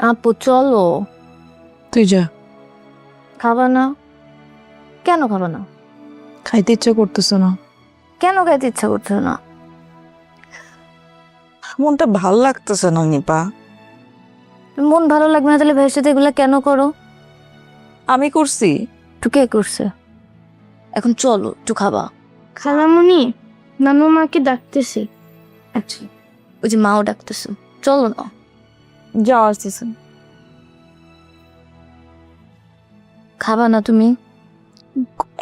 আপু চলো। তুই যা। খাবা না? কেন খাবা না? খাইতে ইচ্ছা করতেছে না। কেন খাইতে ইচ্ছা করছে না? মনটা ভাল লাগতেছে না নিপা। মন ভালো লাগবে না তাহলে ভাইয়ের সাথে এগুলা কেন করো? আমি করছি? তো কে করছে? এখন চলো একটু খাবা। খালামণি, নানু মাকে ডাকতেছি। আচ্ছা, ওই যে মাও ডাকতেছে, চলো না। যাওয়া আসতেছে। খাবা না তুমি?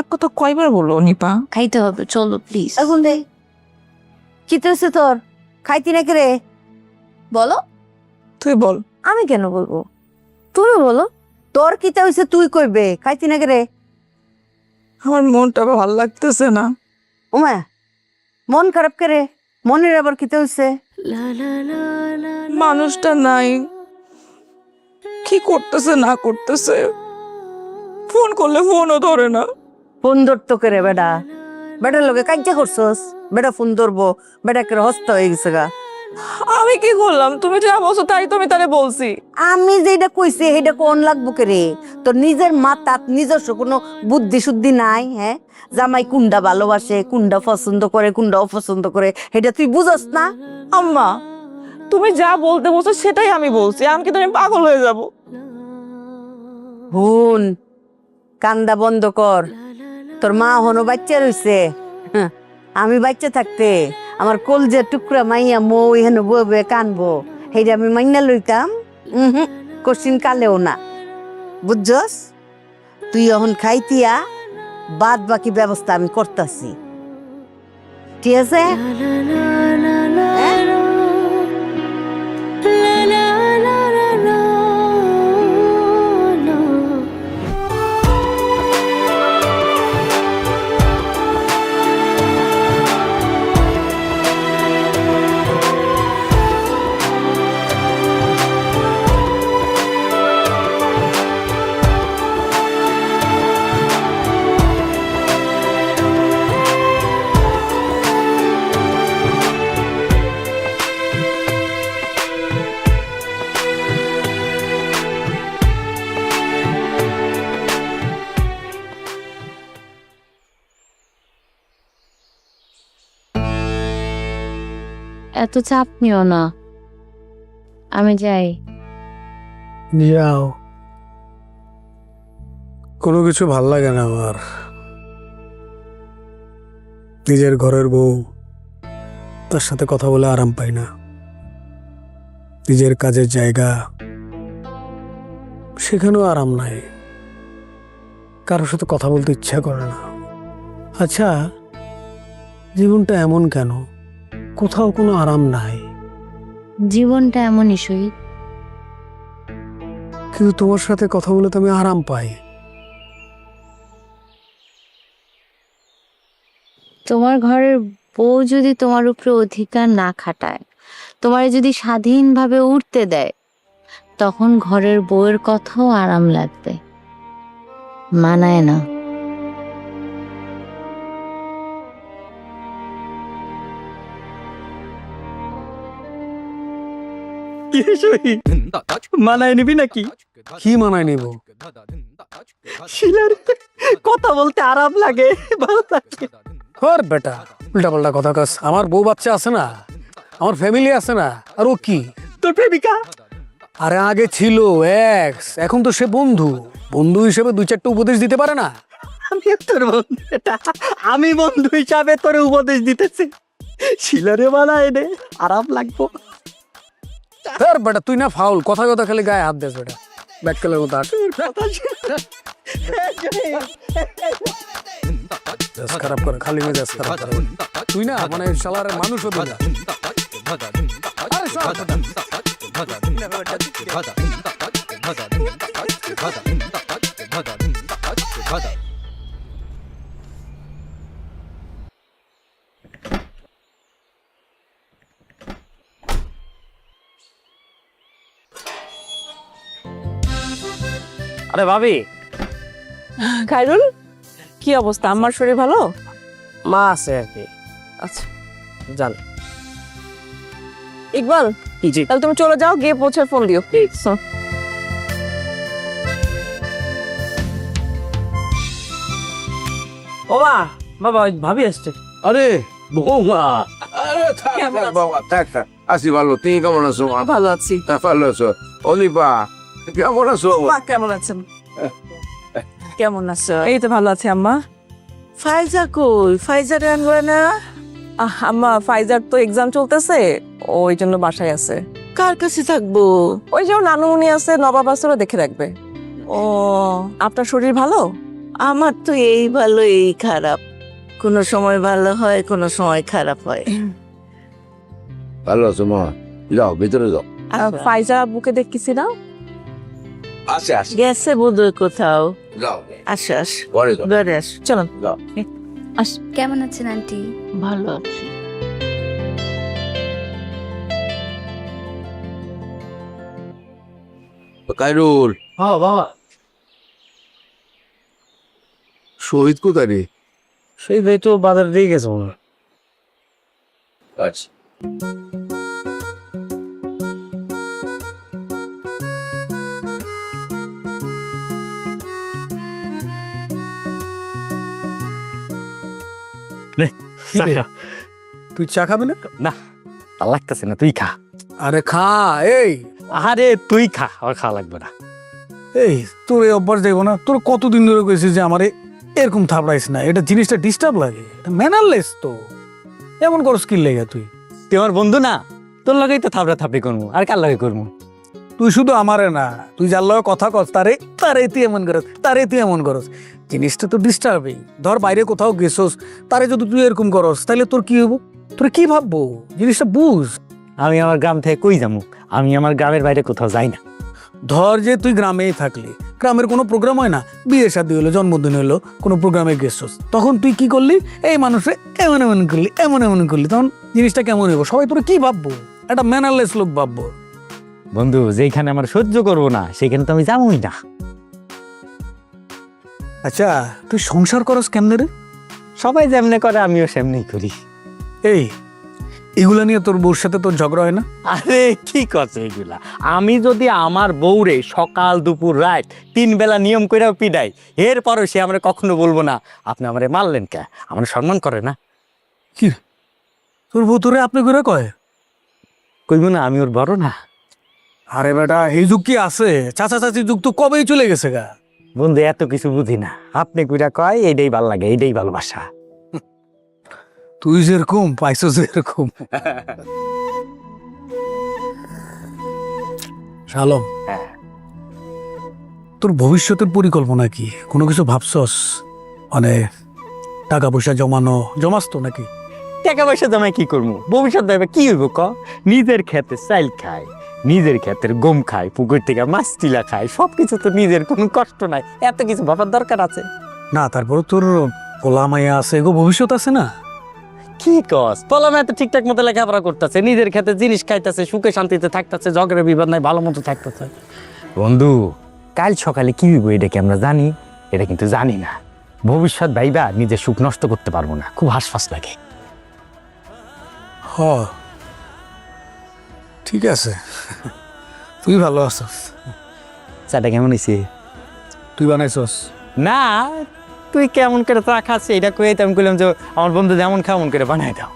এক কথা কয়বার বলো নিপা? খাইতে হবে, চলো প্লিজ। এখন দে কি হয়েছে তোর? খাইতি নাকি রে? বলো। তুই বল। আমি কেন বলবো? তুমি বলো। তোর কিতা হয়েছে তুই কইবে? খাইতি নাকি রে? আমার মনটা ভাল লাগতেছে না। ওমা, মন খারাপ করে? মনের আবার কিতা হয়েছে? মানুষটা নাই, কি করতেছে না করতেছে। ফোন করলে ফোনও ধরে না। ফোন ধরতো করে বেডা? বেটার লোকে কাজ্জা করছস? বেটা ফোন ধরবো, বেটা করে হস্ত হয়ে গেছে গা। আমি কি করলাম? তুমি যা বলছো তাই তো আমি তারে বলছি। আমি যেটা কইছি সেটা কোন লাগবো কে রে? তোর নিজের মাথাত নিজস্ব কোনো বুদ্ধি শুদ্ধি নাই? হ্যাঁ, জামাই কুন্ডা ভালোবাসে, কুন্ডা পছন্দ করে, কুন্ডা অপছন্দ করে, এটা তুই বুঝস না? আম্মা, তুমি যা বলতে বলছো সেটাই আমি বলছি। আমি কি তুমি পাগল হয়ে যাব? হুন, কান্দা বন্ধ কর। তোর মা হনো বাচ্চা রইছে। আমি বাচ্চা থাকতে আমার কলজের টুকরা মাইয়া মৌ এখানে বয়ে কানবো, সেইটা আমি মাইনা লইতাম? কোশ্চিন কালেও না। বুঝছস? তুই এখন খাইতিয়া, বাদ বাকি ব্যবস্থা আমি করতাছি। ঠিক আছে? হ্যাঁ? এত চাপ নিও না, আমি যাই। যাও, কোনো কিছু ভাল লাগে না আমার। নিজের ঘরের বউ, তার সাথে কথা বলে আরাম পাই না। নিজের কাজের জায়গা, সেখানেও আরাম নাই। কারোর সাথে কথা বলতে ইচ্ছা করে না। আচ্ছা, জীবনটা এমন কেন? কোথাও কোনো আরাম নাই। জীবনটা এমনই শহীদ। কিন্তু তোমার সাথে কথা বলে তো আমি আরাম পাই। তোমার ঘরের বউ যদি তোমার উপরে অধিকার না খাটায়, তোমার যদি স্বাধীনভাবে উঠতে দেয়, তখন ঘরের বউয়ের কথাও আরাম লাগবে। মানায় না। মানায় নিবি নাকি? কি মানায় নিব? শিলার কথা বলতে আরাম লাগে, ভালো লাগে। আর বেটা, উল্টা পাল্টা কথা কাজ। আমার বউ বাচ্চা আছে না, আমার ফ্যামিলি আছে না, আর ও কি? তোর প্রেমিকা? আরে আগে ছিল এক্স, এখন তো সে বন্ধু। বন্ধু হিসেবে দুই চারটা উপদেশ দিতে পারে না? আমি তোর বন্ধু, এটা আমি বন্ধু হিসাবে তোর উপদেশ দিতেছি। শিলারে মানায় নে, আরাম লাগবো। আর বেটা তুই না ফাউল, কথা কথা খালি গায়ে হাত দেস বেটা। ব্যাককেলের মতো আট। মেজাজ খারাপ করে, খালি মেজাজ খারাপ করে। তুই না মানে শালার মানুষ হতো না। আরে শোন। আরে ভাবি। খাইরুল, কি অবস্থা? আমার শরীর ভালো? মা আছে আর কি। আচ্ছা, জান। ইকবাল, জি। তাহলে তুমি চলে যাও, গিয়ে পৌঁছে ফোন দিও। ও মা, বাবা ওই ভাবি আসছে। আরে বৌমা, আরে থাক কেমন থাক আছো? বাবা, থাক থাক। আছি ভালো, তুমি কেমন আছো মা? ভালো আছি। ভালো আছো? অলিপা কেমন আছো? মা কেমন আছেন? কেমন আছো? এই তো ভালো আছি আম্মা। ফাইজা কই? ফাইজারে আনবে না? আম্মা ফাইজার তো এক্সাম চলতেছে, ওই জন্য বাসায় আছে। কার কাছে থাকবো? ওই যে ওর নানুমণি আছে, নবাব আছে, ওরা দেখে রাখবে। ও, আপনার শরীর ভালো? আমার তো এই ভালো এই খারাপ, কোনো সময় ভালো হয় কোনো সময় খারাপ হয়। ভালো আছো মা? যাও ভিতরে যাও। ফাইজা বুকে দেখতেছি না? আসে আসে, গেছে বোধহয় কোথাও। যাও আসো আস, পরে যাও। ঘরে আস। চলুন। যাও। কেমন আছেন আন্টি? ভালো আছি। কাইরুল, হ্যাঁ বাবা, শহীদ কোথায় রে? সেই ভাই তো বাজার দিয়ে গেছে মনে হয়। আচ্ছা তুই চা খাবি না? না, ভাল লাগতেছে না, তুই খা। আরে খা। এই আরে তুই খা, আর খাওয়া লাগবে না। এই তোর এই অভ্যাস দেখবো না, তোর কতদিন ধরে কইছিস যে আমারে এরকম থাপড়াইস না, এটা জিনিসটা ডিস্টার্ব লাগে, এটা ম্যানারলেস তো। এমন করস কি লেগে তুই? তুই আমার বন্ধু না, তোর লগেই তো থাপড়া থাপড়ি করবো, আর কার লগে করবো? তুই শুধু আমারে না, তুই যার লগে কথা কস তারে তারে তুই এমন করস, তারে তুই এমন করস, জিনিসটা তো ডিস্টার্বিং। ধর বাইরে কোথাও গেছস, তারে যদি তুই এরকম করস তাহলে তোর কি হবো? তোর কি ভাববো? জিনিসটা বুঝ। আমি আমার গ্রাম থেকে কই যাবো? আমি আমার গ্রামের বাইরে কোথাও যাই না। ধর যে তুই গ্রামেই থাকলি, গ্রামের কোনো প্রোগ্রাম হয় না, বিয়ে শাদী হলো, জন্মদিন হলো, কোনো প্রোগ্রামে গেছস, তখন তুই কি করলি? এই মানুষে এমন এমন করলি, এমন এমন করলি, তখন জিনিসটা কেমন হইব? সবাই তোর কি ভাববো? একটা ম্যানারলেস লোক ভাববো। বন্ধু, যেখানে আমার সহ্য করবো না সেখানে তো আমি যাবোই না। আচ্ছা, তুই সংসার করস কেমনে রে? সবাই যেমনে করে আমিও সেমনি করি। এই এগুলা নিয়ে তোর বউর সাথে তোর ঝগড়া হয় না? আরে কি করছে এগুলা? আমি যদি আমার বউরে সকাল দুপুর রাত 3 বেলা নিয়ম কইরাও পিডাই, এরপরও সে আমরা কখনো বলবো না আপনি আমারে মারলেন কে? আমার সম্মান করে না। কি রে? তোর বউ তোরে আপনি করে কয়? কইবো না আমি ওর বড় না? আরে বেটা, এই যুগ কি আছে? চাচা চাচি যুগ তো কবেই চলে গেছে গা। বন্ধু, এত কিছু বুঝি না, আপনি কইরা কয় এইটাই ভাল লাগে, এইটাই ভালোবাসা। তুই যেরকম পাইছো যেরকম। শালম, তোর ভবিষ্যতের পরিকল্পনা কি? কোনো কিছু ভাবছস? মানে টাকা পয়সা জমাস তো নাকি? টাকা পয়সা জমায় কি করবো? ভবিষ্যৎ ভাবে কি হইব ক? নিজের খেতে চাইল খায়, নিজের ক্ষেতের গম খায়, পুকুর থেকে মাছ টিলা খায়, সবকিছু তো নিজের, কোনো কষ্ট নাই। এত কিছু ভাবার দরকার আছে? না, তারপরে তোর পোলা মাইয়া আছে, এগো ভবিষ্যৎ আছে না? কি কস? পলামে তো ঠিকঠাক মতো লেখাপড়া করতেছে, নিজের ক্ষেতে জিনিস খাইতেছে, সুখে শান্তিতে থাকতেছে, ঝগড়া বিবাদ নাই, ভালো মতো থাকতেছে। বন্ধু, কাল সকালে কি হইব এটা কি আমরা জানি? এটা কিন্তু জানি না। ভবিষ্যৎ ভাইবা নিজের সুখ নষ্ট করতে পারবো না, খুব হাসফাস লাগে। হ, ঠিক আছে, তুই ভালো আছস। চাটা কেমন হয়েছে? তুই বানাইছস? না, তুই কেমন করে চা খাচ্ছি এটা কয়ে আমি বললাম যে আমার বন্ধু যেমন খাও মন করে বানাই দাও।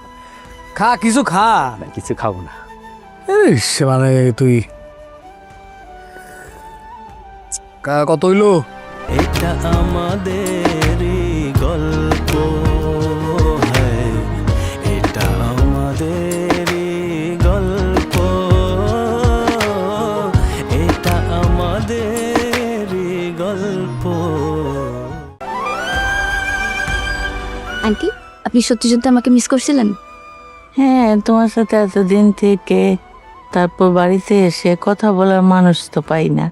খা, কিছু খা। না, কিছু খাবো না। ইস, মানে তুই কত হইলো? এটা আমাদের গল্প, এটা আমাদের গল্প, এটা আমাদের গল্প। আন্টি, আপনি সত্যি সত্যি আমাকে মিস করছিলেন? হ্যাঁ, তোমার সাথে এতদিন থেকে তারপর বাড়িতে এসে কথা বলার মানুষ তো পাই না,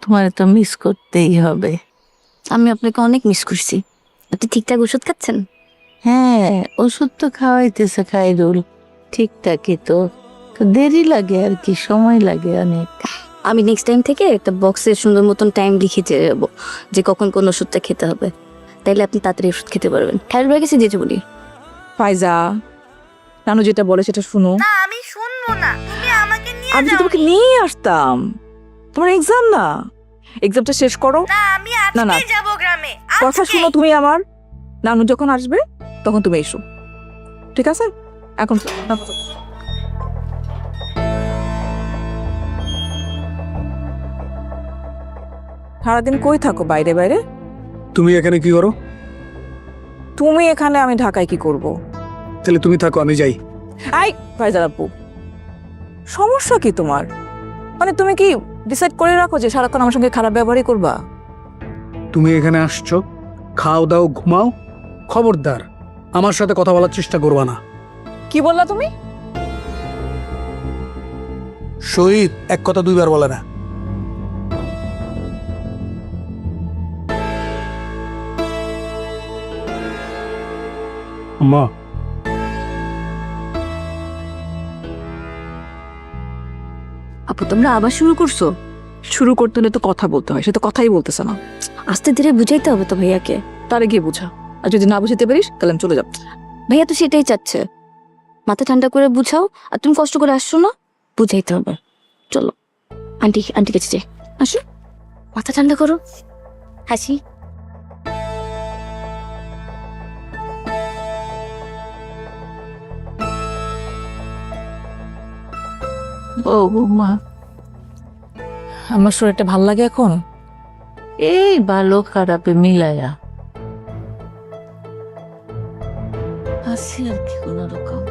তোমার তো মিস করতেই হবে। আমি আপনাকে অনেক মিস করছি। আপনি ঠিকঠাক ওষুধ খাচ্ছেন? হ্যাঁ, ওষুধ তো খাওয়াইতেছে খাইরুল, ঠিকঠাকই তো, দেরি লাগে আর কি, সময় লাগে অনেক। আমি নেক্সট টাইম থেকে একটা বক্সে সুন্দর মতন টাইম লিখে দিয়ে যাবো যে কখন কোন ওষুধটা খেতে হবে, তাইলে আপনি তাড়াতাড়ি ওষুধ খেতে পারবেন। খাইরুল ভাই কাছে যেতে বলি। ফাইজা, নানু যেটা বলে সেটা শুনো। না, আমি শুনবো না, তুমি আমাকে নিয়ে আমি তো তোমাকে নিয়ে আসতাম, তোমার এক্সাম না, এক্সামটা শেষ করো। না, আমি না, না। আজকেই যাব গ্রামে। কথা শুনো তুমি আমার, নানু যখন আসবে তখন তুমি এসো, ঠিক আছে? এখন সারাদিন কই থাকো? বাইরে বাইরে? তুমি এখানে কি করো? তুমি এখানে, আমি ঢাকায় কি করব? তাহলে তুমি থাকো, আমি যাই। আই ফাইজাল আপু, সমস্যা কি তোমার? মানে তুমি কি ডিসাইড করে রাখো যে সারাক্ষণ আমার সঙ্গে খারাপ ব্যবহারই করবা? তুমি এখানে আসছো, খাও দাও ঘুমাও, খবরদার আমার সাথে কথা বলার চেষ্টা করবা না। কি বললা তুমি? শহীদ এক কথা দুইবার বলে না। মা, আপু তোমরা আবার শুরু করছো? শুরু করতে হলে তো কথা বলতে হয়, সে তো কথাই বলতেছে না। আস্তে ধীরে বুঝাইতে হবে তো ভাইয়াকে। তারে গিয়ে বুঝা, আর যদি না বুঝাতে পারিস তাহলে আমি চলে যাব। ভাইয়া তো সেটাই চাচ্ছে, মাথা ঠান্ডা করে বুঝাও। আর তুমি কষ্ট করে আসছো না, বুঝাইতে হবে। চলো আন্টি কাছে যাই, আসো, মাথা ঠান্ডা করো, হাসি। ও বৌমা, আমার শরীরটা ভাল লাগে এখন। এই ভালো খারাপে মিলাইয়া আছি আর কি কোনো রকম।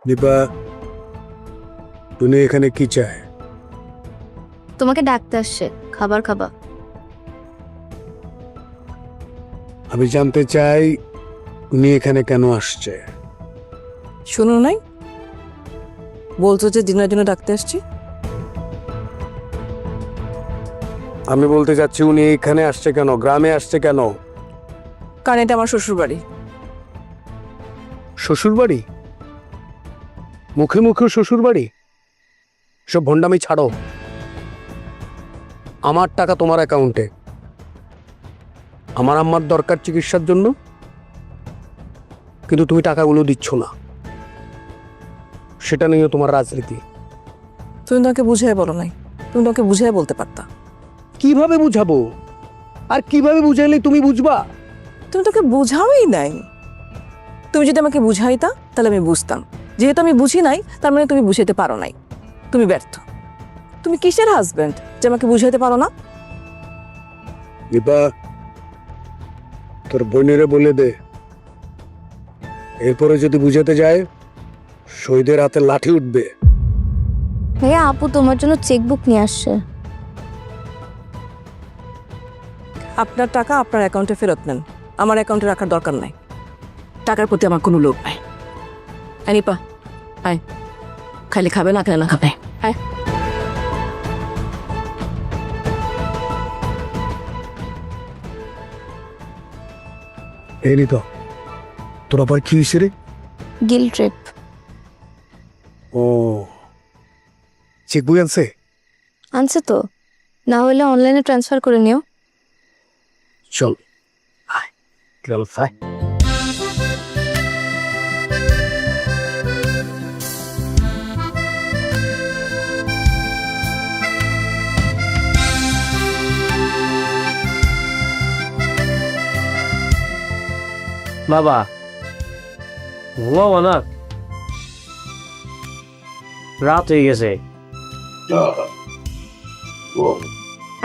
দীপা, তুমি এখানে কি চায়? তোমাকে ডাকতে আসছে, খাবার খাবা। আমি জানতে চাই উনি এখানে কেন আসছে। শুনো নাই বলছো যে দিনের জন্য ডাকতে আসছি? আমি বলতে চাচ্ছি উনি এখানে আসছে কেন, গ্রামে আসছে কেন? কারণ এটা আমার শ্বশুর বাড়ি। শ্বশুর বাড়ি? মুখে মুখে শ্বশুর বাড়ি? সব ভণ্ডামি ছাড়ো। আমার টাকা তোমার অ্যাকাউন্টে, আমার আম্মার দরকার চিকিৎসার জন্য, কিন্তু তুমি টাকাগুলো দিচ্ছ না। সেটা নিয়ে তোমার রাজনীতি। তুমি তোমাকে বুঝাই বলো নাই, তুমি তোমাকে বুঝাই বলতে পারতা। কিভাবে বুঝাবো? আর কিভাবে বুঝাইলে তুমি বুঝবা? তুমি তোকে বুঝাওই নাই। তুমি যদি আমাকে বুঝাইতা তাহলে আমি বুঝতাম। যেহেতু আমি বুঝি নাই, তার মানে তুমি বুঝাইতে পারো নাই, তুমি ব্যর্থ। তুমি কিসের হাজবেন্ড যে আমাকে বুঝাইতে পারো না? দীপা, তোর বোনেরে বলে দে, এরপরে যদি বুঝাতে যায় শহীদের হাতে লাঠি উঠবে। ভাইয়া আপু তোমার জন্য চেকবুক নিয়ে আসছে। আপনার টাকা আপনার অ্যাকাউন্টে ফেরত নেন, আমার অ্যাকাউন্টে রাখার দরকার নাই। টাকার প্রতি আমার কোনো লোভ নাই। আনিপা আয়, খাইলে খাবে না, খেলে না খাবে। আয়। এই নি তো তোর আবার কি হয়েছে রে? গিল ট্রিপ। ও, চেকবই আনছে? আনছে তো, না হলে অনলাইনে ট্রান্সফার করে নিও। চল আয়, চল আয়। বাবা ঘুমাবো না, রাত হয়ে গেছে।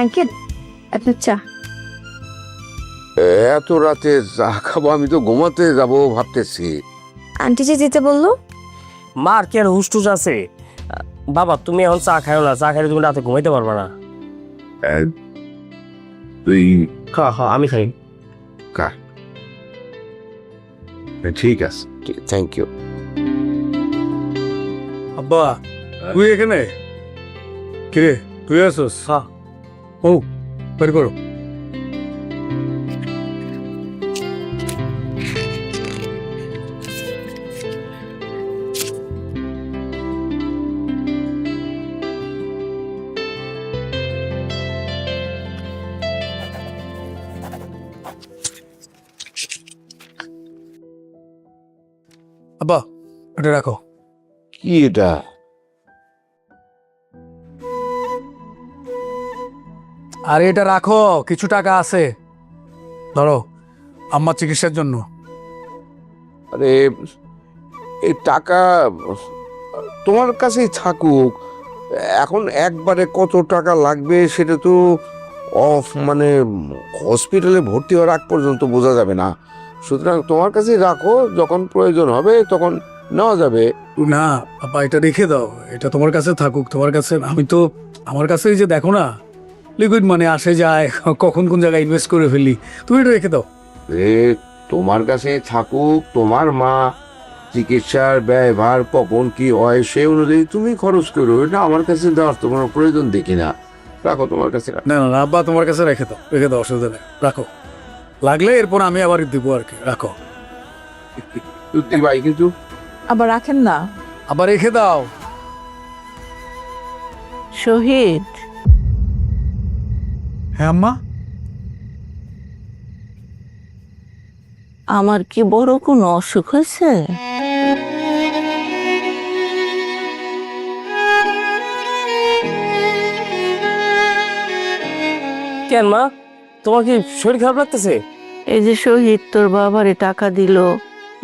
আঙ্কেল আপনার চা। এত রাতে চা খাবো? আমি তো ঘুমাতে যাবো ভাবতেছি। আন্টি যে যেতে বললো। মার কি আর হুসটুস আছে? বাবা তুমি এখন চা খাও না, চা খাইলে তুমি রাতে ঘুমাইতে পারবে না। তুই খা খা, আমি খাই। খা। ঠিক আছে, থ্যাংক ইউ। আব্বা তুই এখানে? কিরে তুই আসোস? হ্যাঁ। ও বের করো। আব্বা এটা রাখো। কি এটা? আরে এটা রাখো, কিছু টাকা আছে, ধরো আম্মার চিকিৎসার জন্য। আরে এই টাকা তোমার কাছেই থাকুক। এখন একবারে কত টাকা লাগবে সেটা তো মানে হসপিটালে ভর্তি হওয়ার আগ পর্যন্ত বোঝা যাবে না। সুতরাং তোমার কাছেই রাখো, যখন প্রয়োজন হবে তখন নেওয়া যাবে। না আব্বা এটা রেখে দাও, এটা তোমার কাছে থাকুক। তোমার কাছে আমি তো, আমার কাছে এই যে দেখো না লিকুইড মানে আসে যায়, কখন কোন জায়গায় ইনভেস্ট করে ফেলি। তুমি এটা রেখে দাও। তোমার কাছে থাকুক, তোমার মা চিকিৎসার ব্যয়ভার কখন কি হয় সেই অনুযায়ী তুমি খরচ করো, এটা আমার কাছে দেওয়ার তো কোনো প্রয়োজন দেখি না। রাখো তোমার কাছে। না না আব্বা তোমার কাছে রেখে দাও, রেখে দাও, অসুবিধা নেই, রাখো। লাগলে এরপর আমি আবার দিব আর কি, রাখো। ভাই কিন্তু আবার রাখেন না। আবার রেখে দাও। শহীদ, হ্যাঁ আম্মা। আমার কি বড় কোনো অসুখ হয়েছে? কেন মা, তোমার কি শরীর খারাপ লাগতেছে? এই যে শহীদ তোর বাবারে টাকা দিল,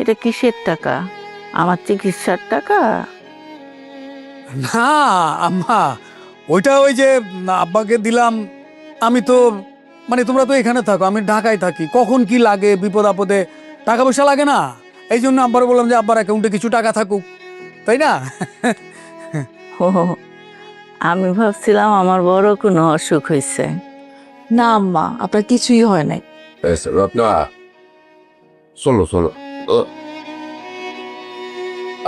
এটা কিসের টাকা? আমার চিকিৎসার টাকা? না আম্মা, ওইটা ওই যে আব্বাকে দিলাম। আমি তো মানে তোমরা তো এখানে থাকো, আমি ঢাকায় থাকি, কখন কি লাগে বিপদ আপদে টাকা পয়সা লাগে না, এই জন্য আব্বার বললাম যে আব্বার অ্যাকাউন্টে কিছু টাকা থাকুক, তাই না? ও, আমি ভাবছিলাম আমার বড় কোনো অসুখ হয়েছে। না আম্মা, আপনার কিছুই হয় নাই। রত্না চলো চলো,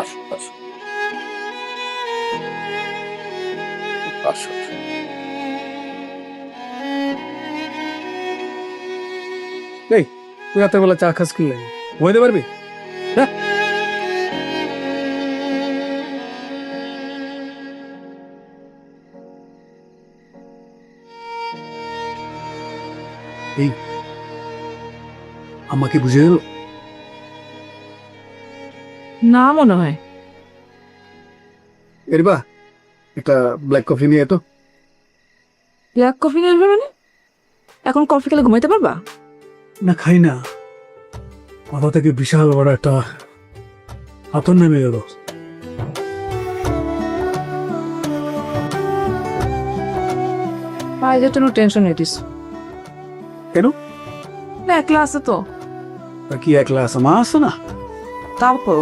আসো আসো আসো। এই তুই রাতের বেলা চা খাস কি লাগে, ঘুমাইতে পারবি? হ্যাঁ এই আমাকে বুঝে গেল? না মনে হয়। এরিবা একটা ব্ল্যাক কফি নিয়ে তো। ব্ল্যাক কফি নেবে মানে? এখন কফি খেলে ঘুমাইতে পারবা? না খাই না, মাথা থেকে বিশাল বড় একটা হাতর নেমে গেল। পায়ের জন্য টেনশন নিতিস কেন? না, একলা আছে তো। তা কি একলা আছে, মা আছে না? তারপর